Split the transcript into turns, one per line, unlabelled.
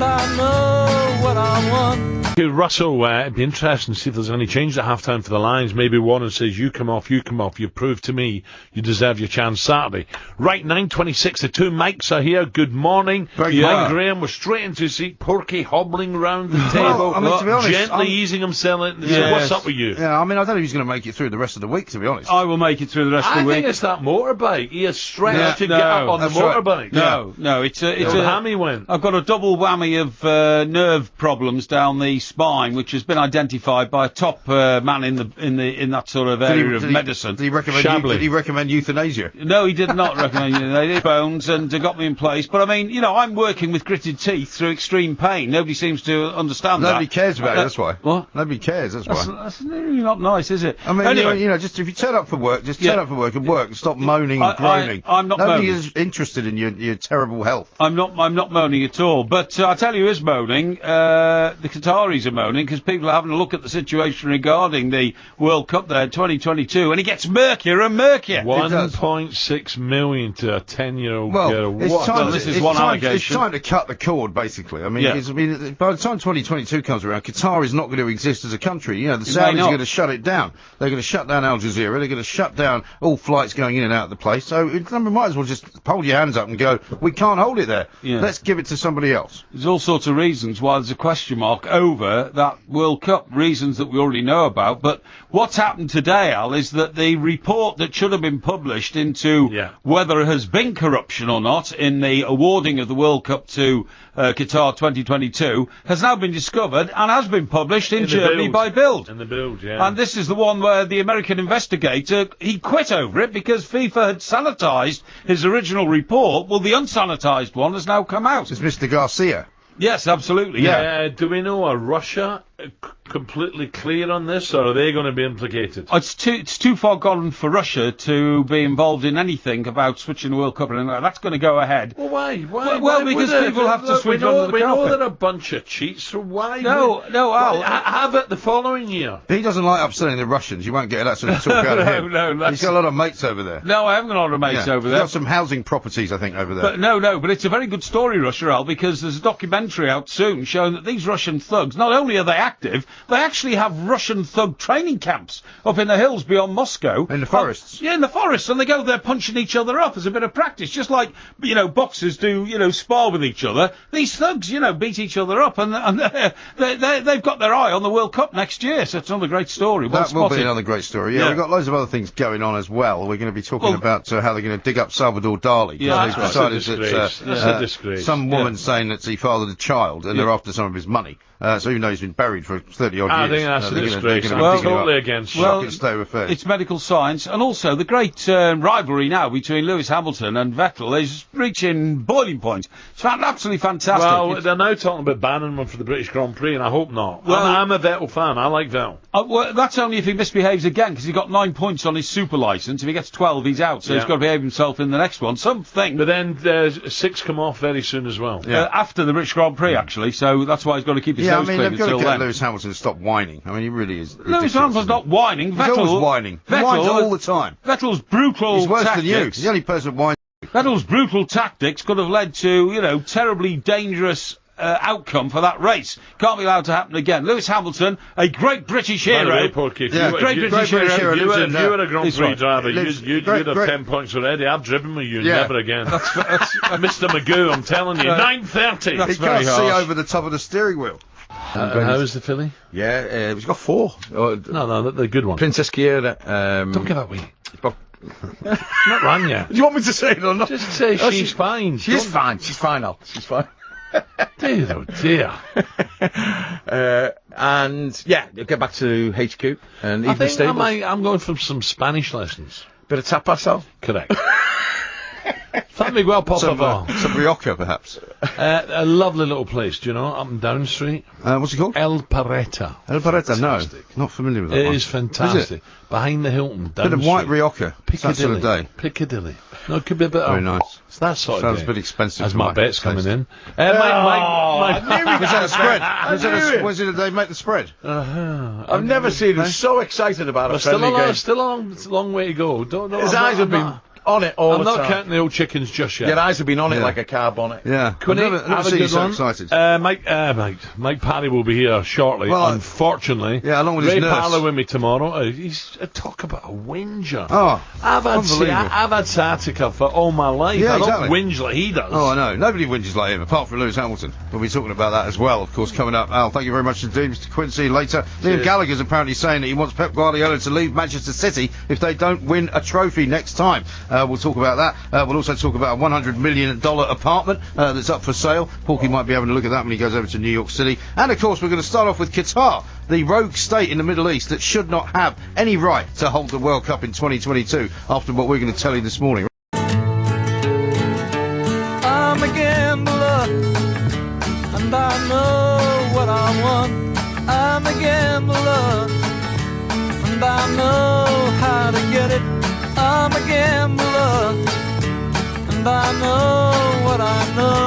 and I know what I want.
Russell, it'd be interesting to see if there's any change at half-time for the Lions. Maybe Warner says, you come off, you prove to me you deserve your chance Saturday. Right, 9:26, the two mics are here. Good morning. I'm Graham. We're straight into his seat. Porky hobbling round the table,
to be honest,
gently easing himself. What's up with you?
Yeah, I mean, I don't know if he's going to make it through the rest of the week, to be honest.
I will make it through the rest of the week.
I think it's that motorbike. He is stretched to get up on the motorbike.
No, it's a
hammy win.
I've got a double whammy of nerve problems down the spine, which has been identified by a top man in that sort of area of medicine.
Did he recommend euthanasia?
No, he did not recommend euthanasia. Bones and got me in place. But I mean, I'm working with gritted teeth through extreme pain. Nobody seems to understand
Nobody cares about it. That's why.
What?
Nobody cares. That's why.
That's really not nice, is it?
I mean,
anyway,
just if you turn up for work, turn up for work and work and stop moaning and groaning.
I'm not
Nobody
moaning.
is interested in your terrible health.
I'm not moaning at all. But I tell you, who is moaning. The Qataris are moaning because people are having a look at the situation regarding the World Cup there, 2022, and it gets murkier and murkier.
1.6 million to a 10-year-old girl.
This is one allegation.
It's time to cut the cord, basically. I mean, by the time 2022 comes around, Qatar is not going to exist as a country. The Saudis are going to shut it down. They're going to shut down Al Jazeera. They're going to shut down all flights going in and out of the place. So we might as well just hold your hands up and go, we can't hold it there. Yeah. Let's give it to somebody else.
There's all sorts of reasons why there's a question mark over that World Cup, reasons that we already know about. But what's happened today, Al, is that the report that should have been published into whether there has been corruption or not in the awarding of the World Cup to Qatar 2022 has now been discovered and has been published in Germany by Bild.
In the Bild, yeah.
And this is the one where the American investigator, he quit over it because FIFA had sanitised his original report. Well, the unsanitized one has now come out.
It's Mr. Garcia.
Yes, absolutely. Yeah.
Do we know, are Russia completely clear on this, or are they going to be implicated?
It's too far gone for Russia to be involved in anything about switching the World Cup and that's going to go ahead.
Well, why?
Well, because people have to switch under the carpet.
We know they're a bunch of cheats, so why?
No, Al.
Have it the following year.
He doesn't like upselling the Russians. You won't get that sort of talk out of him.
No,
he's got a lot of mates over there.
No, I haven't got a lot of mates over there.
He's got some housing properties, I think, over there.
But it's a very good story, Russia, Al, because there's a documentary out soon showing that these Russian thugs, not only are they active, they actually have Russian thug training camps up in the hills beyond Moscow.
In the forests?
In the forests, and they go there punching each other up as a bit of practice, just like, boxers do, spar with each other. These thugs, beat each other up, and they've got their eye on the World Cup next year, so it's another great story.
That will be another great story, We've got loads of other things going on as well. We're going to be talking about how they're going to dig up Salvador Dali.
That's a disgrace.
Some woman saying that he fathered a child, and they're after some of his money. So even though he's been buried for 30-odd years.
I think that's a disgrace. I'm totally against
it.
It's medical science, and also the great rivalry now between Lewis Hamilton and Vettel is reaching boiling point. It's absolutely fantastic.
Well, they're now talking about banning him for the British Grand Prix, and I hope not. Well, I'm a Vettel fan. I like Vettel.
Well, that's only if he misbehaves again, because he got 9 points on his super licence. If he gets 12, he's out, so he's got to behave himself in the next one. Something.
But then 6 come off very soon as well.
After the British Grand Prix, actually, so that's why he's got to keep his nose clean
they've got to get
then.
Lewis Hamilton to stop whining. I mean, he really is ridiculous.
Lewis Hamilton's not whining.
He's always whining. He whines all the time.
Vettel's brutal
He's worse
tactics.
than you. He's the only person whining.
Vettel's brutal tactics could have led to, terribly dangerous outcome for that race. Can't be allowed to happen again. Lewis Hamilton, a great British hero.
Great British hero. If you were a Grand Prix driver, you'd have 10 points already. I've driven with you, never again. That's Mr. Magoo, I'm telling you. 9:30.
He can't see over the top of the steering wheel.
How is the filly?
Yeah, he's got 4.
No, the good one.
Princess Kiera.
Don't give away. Not run yet.
Do you want me to say it or not?
Just say she's fine.
She's fine. She's fine, Al. She's fine.
Dear, oh dear.
And get back to HQ and
I think I'm going for some Spanish lessons.
Bit of tapas, Al?
Correct. San Miguel, por favor.
Some Rioja, perhaps.
A lovely little place, do you know, up and down street.
What's it called?
El Pareta.
El Pareta, no. Not familiar with that one.
It is fantastic.
Is it?
Behind the Hilton, down
bit of white Rioja.
Piccadilly.
That sort of day.
Piccadilly. No, it could be a bit
very nice.
It's that sort of
Sounds
day.
a bit expensive.
As my bet's coming in.
Was that a spread? Was it they make the spread?
I've never seen him so excited about it.
Still a long way to go.
His eyes have been on it all
I'm
the
not
time.
counting the old chickens just yet.
Your eyes have been on it
Yeah.
like a carb on it.
Yeah.
Quinny,
I've never
have a
seen you
good
so
one.
excited.
Mike Paddy will be here shortly.
Well,
unfortunately,
yeah, along with his
Ray
nurse.
Parlour with me tomorrow. He's talk about a whinger.
Oh,
I've
unbelievable.
had sciatica for all my life.
Yeah,
I don't
exactly.
whinge like he does.
Oh, I know. Nobody whinges like him, apart from Lewis Hamilton. We'll be talking about that as well, of course, coming up. Al, thank you very much indeed, Mr. Quincy. Later, Liam Gallagher's apparently saying that he wants Pep Guardiola to leave Manchester City if they don't win a trophy next time. We'll talk about that. We'll also talk about a $100 million apartment that's up for sale. Porky might be having a look at that when he goes over to New York City. And, of course, we're going to start off with Qatar, the rogue state in the Middle East that should not have any right to hold the World Cup in 2022, after what we're going to tell you this morning.
I'm a gambler, and I know what I want. I'm a gambler, and I know how to get it. I'm a gambler, and I know what I know.